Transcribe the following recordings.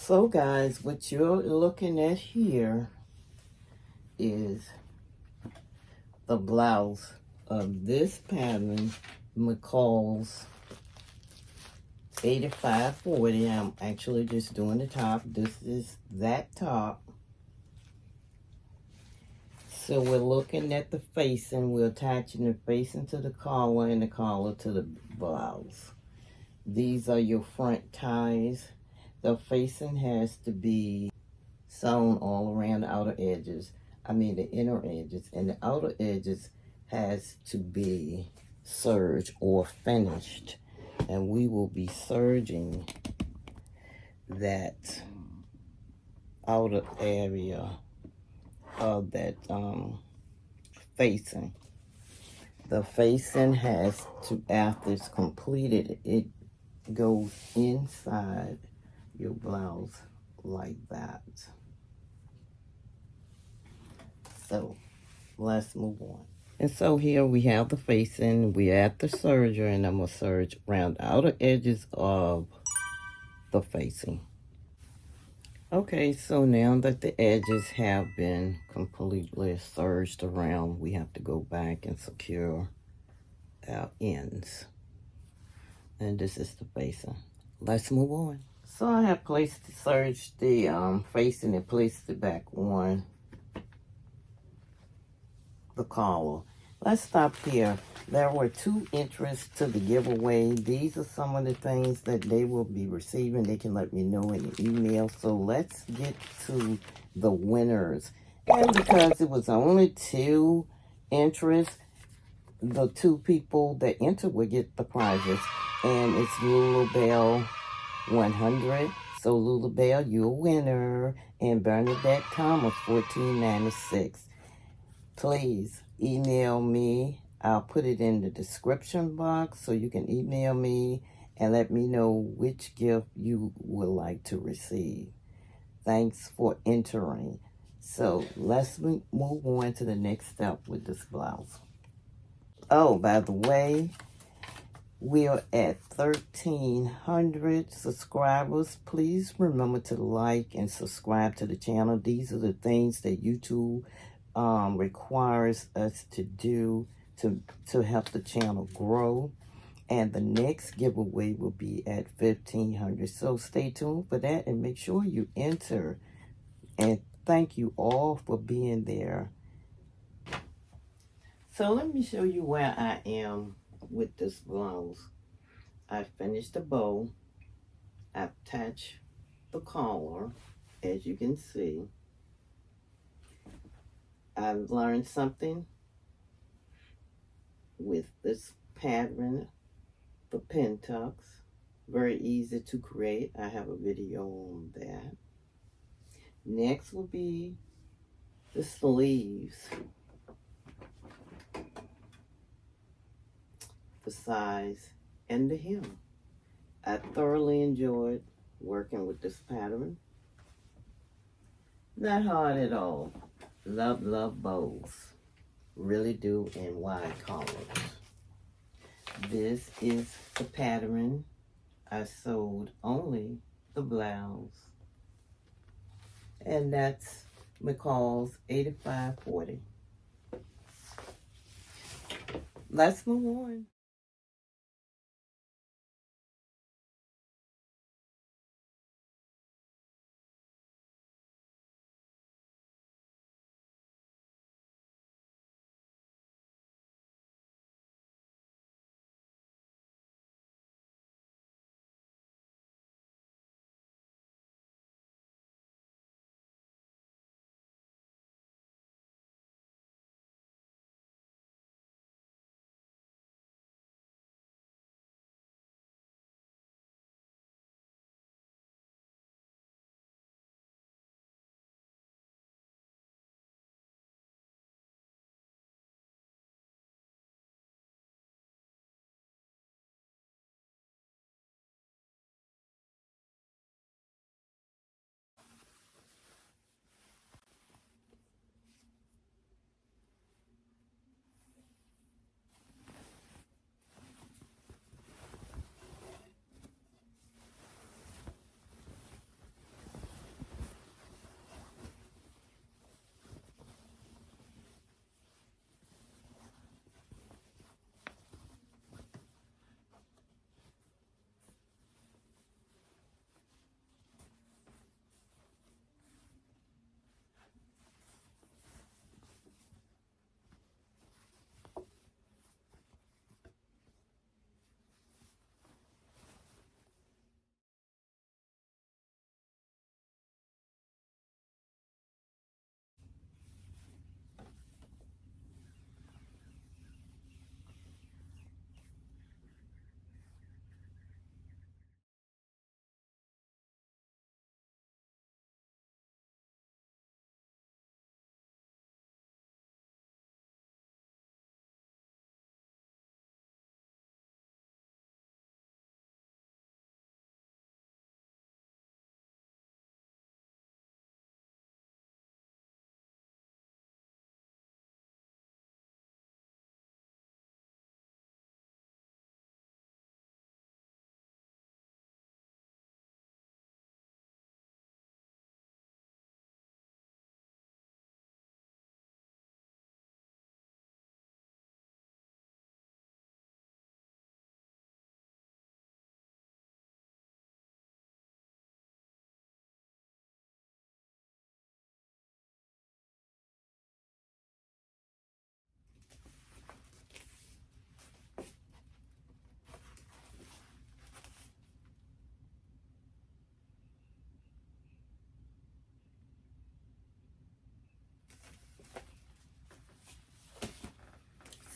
So guys, what you're looking at here is the blouse of this pattern, McCall's 8540. I'm actually just doing the top. This is that top. So we're looking at the facing. We're attaching the facing to the collar and the collar to the blouse. These are your front ties. The facing has to be sewn all around the outer edges. The inner edges. And the outer edges has to be serged or finished. And we will be serging that outer area of that facing. The facing has to, after it's completed, it goes inside your blouse like that. So let's move on. And so here we have the facing. We're at the serger, and I'm going to serge around the outer edges of the facing. Okay, so now that the edges have been completely serged around, we have to go back and secure our ends. And this is the facing. Let's move on. So I have serged the facing and placed it back on the collar. Let's stop here. There were 2 entries to the giveaway. These are some of the things that they will be receiving. They can let me know in the email. So let's get to the winners. And because it was only 2 entries, the 2 people that enter will get the prizes. And it's Lulabelle 100. So Lulabelle, you're a winner. And Bernadette Thomas 1496. Please email me. I'll put it in the description box so you can email me and let me know which gift you would like to receive. Thanks for entering. So let's move on to the next step with this blouse. Oh, by the way, we are at 1,300 subscribers. Please remember to like and subscribe to the channel. These are the things that YouTube requires us to do to help the channel grow. And the next giveaway will be at 1,500. So stay tuned for that and make sure you enter. And thank you all for being there. So let me show you where I am with this blouse. I finished the bow. I attached the collar, as you can see. I've learned something with this pattern, the pin tucks. Very easy to create. I have a video on that. Next will be the sleeves. The size and the hem. I thoroughly enjoyed working with this pattern. Not hard at all. Love bows. Really do, in wide collars. This is the pattern. I sold only the blouse. And that's McCall's 8540. Let's move on.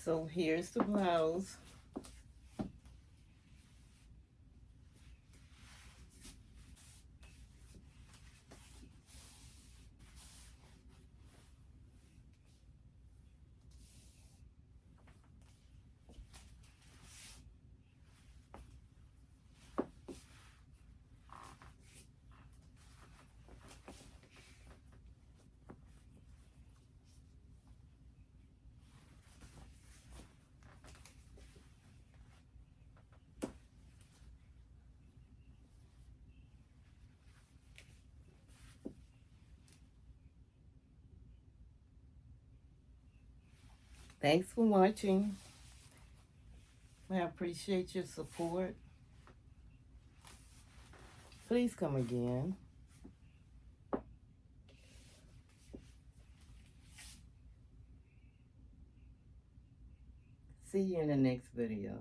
So here's the blouse. Thanks for watching. I appreciate your support. Please come again. See you in the next video.